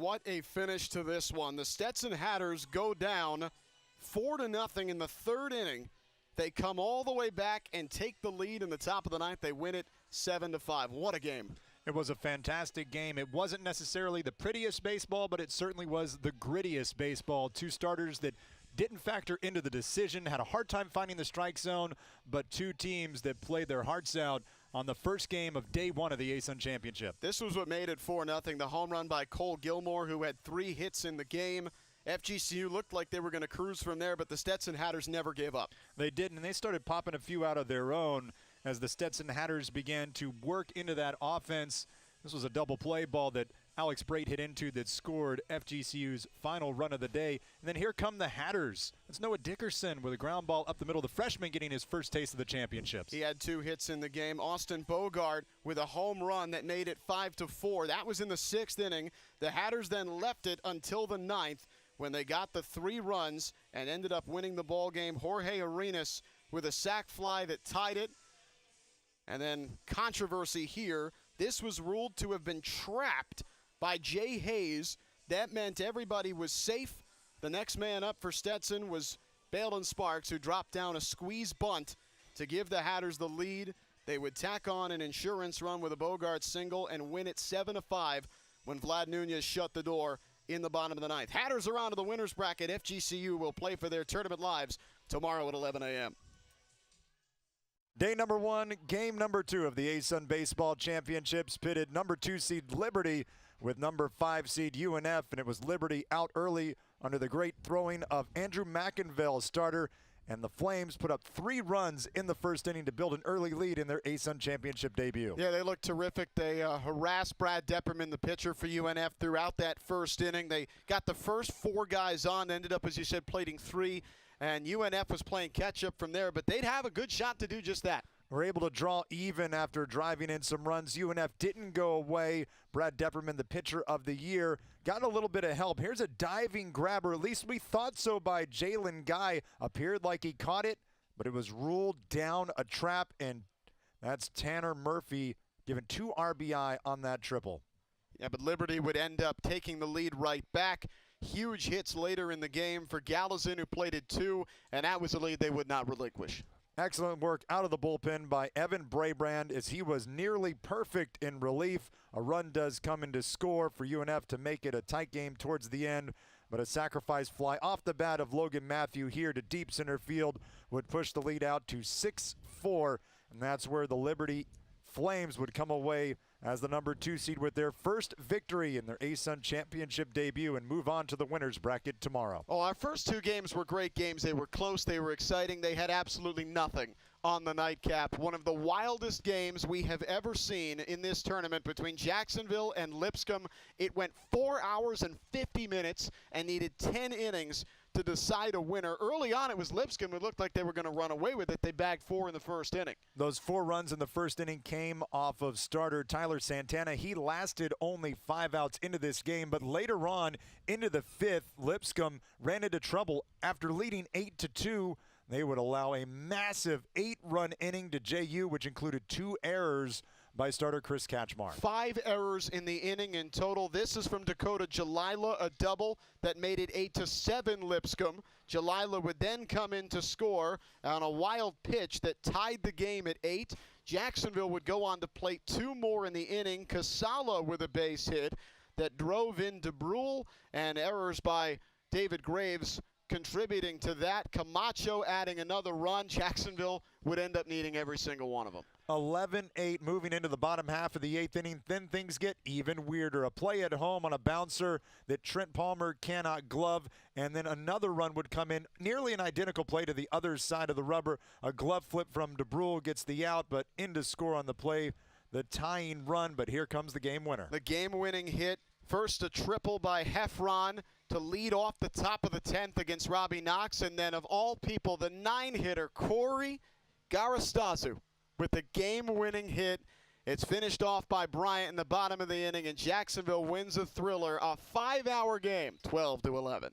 What a finish to this one. The Stetson Hatters go down 4-0 in the third inning. They come all the way back and take the lead in the top of the ninth. They win it 7-5. What a game. It was a fantastic game. It wasn't necessarily the prettiest baseball, but it certainly was the grittiest baseball. Two starters that didn't factor into the decision, had a hard time finding the strike zone, but two teams that played their hearts out on the first game of day one of the ASUN Championship. This was what made it 4-0. The home run by Cole Gilmore, who had 3 hits in the game. FGCU looked like they were going to cruise from there, but the Stetson Hatters never gave up. They didn't, and they started popping a few out of their own as the Stetson Hatters began to work into that offense. This was a double play ball that Alex Brate hit into that scored FGCU's final run of the day. And then here come the Hatters. It's Noah Dickerson with a ground ball up the middle. The freshman getting his first taste of the championships. He had 2 hits in the game. Austin Bogart with a home run that made it 5-4. That was in the 6th inning. The Hatters then left it until the 9th when they got the 3 runs and ended up winning the ball game. Jorge Arenas with a sac fly that tied it. And then controversy here. This was ruled to have been trapped by Jay Hayes. That meant everybody was safe. The next man up for Stetson was Balin Sparks, who dropped down a squeeze bunt to give the Hatters the lead. They would tack on an insurance run with a Bogart single and win it 7-5 when Vlad Nunez shut the door in the bottom of the 9th. Hatters are on to the winner's bracket. FGCU will play for their tournament lives tomorrow at 11 a.m. Day number 1, game number 2 of the ASUN Baseball Championships pitted number 2 seed Liberty with number 5 seed UNF, and it was Liberty out early under the great throwing of Andrew McInville, starter, and the Flames put up 3 runs in the first inning to build an early lead in their ASUN Championship debut. Yeah, they looked terrific. They harassed Brad Depperman, the pitcher for UNF, throughout that first inning. They got the first 4 guys on, ended up, as you said, plating 3. And UNF was playing catch-up from there, but they'd have a good shot to do just that. Were able to draw even after driving in some runs. UNF didn't go away. Brad Depperman, the pitcher of the year, got a little bit of help. Here's a diving grabber. At least we thought so by Jalen Guy. Appeared like he caught it, but it was ruled down a trap, and that's Tanner Murphy given 2 RBI on that triple. Yeah, but Liberty would end up taking the lead right back. Huge hits later in the game for Gallazin, who plated 2, and that was a lead they would not relinquish. Excellent work out of the bullpen by Evan Brabrand as he was nearly perfect in relief. A run does come in to score for UNF to make it a tight game towards the end, but a sacrifice fly off the bat of Logan Matthew here to deep center field would push the lead out to 6-4, and that's where the Liberty Flames would come away as the number 2 seed with their first victory in their ASUN Championship debut and move on to the winner's bracket tomorrow. Oh, our first 2 games were great games. They were close. They were exciting. They had absolutely nothing on the nightcap. One of the wildest games we have ever seen in this tournament between Jacksonville and Lipscomb. It went 4 hours and 50 minutes and needed 10 innings to decide a winner. Early on, it was Lipscomb. It looked like they were going to run away with it. They bagged 4 in the first inning. Those 4 runs in the first inning came off of starter Tyler Santana. He lasted only 5 outs into this game, but later on into the 5th, Lipscomb ran into trouble after leading 8-2. They would allow a massive 8-run inning to JU, which included 2 errors by starter Chris Katchmar. 5 errors in the inning in total. This is from Dakota Jalila, a double that made it 8-7 Lipscomb. Jalila would then come in to score on a wild pitch that tied the game at 8. Jacksonville would go on to plate 2 more in the inning. Casala with a base hit that drove in DeBrule, and errors by David Graves contributing to that. Camacho adding another run. Jacksonville would end up needing every single one of them. 11-8 moving into the bottom half of the 8th inning. Then things get even weirder. A play at home on a bouncer that Trent Palmer cannot glove, and then another run would come in. Nearly an identical play to the other side of the rubber. A glove flip from DeBrule gets the out, but in to score on the play, the tying run, but here comes the game winner. The game-winning hit. First a triple by Heffron to lead off the top of the 10th against Robbie Knox, and then of all people, the 9-hitter Corey Garastazu with the game-winning hit. It's finished off by Bryant in the bottom of the inning, and Jacksonville wins a thriller, a 5-hour game, 12-11.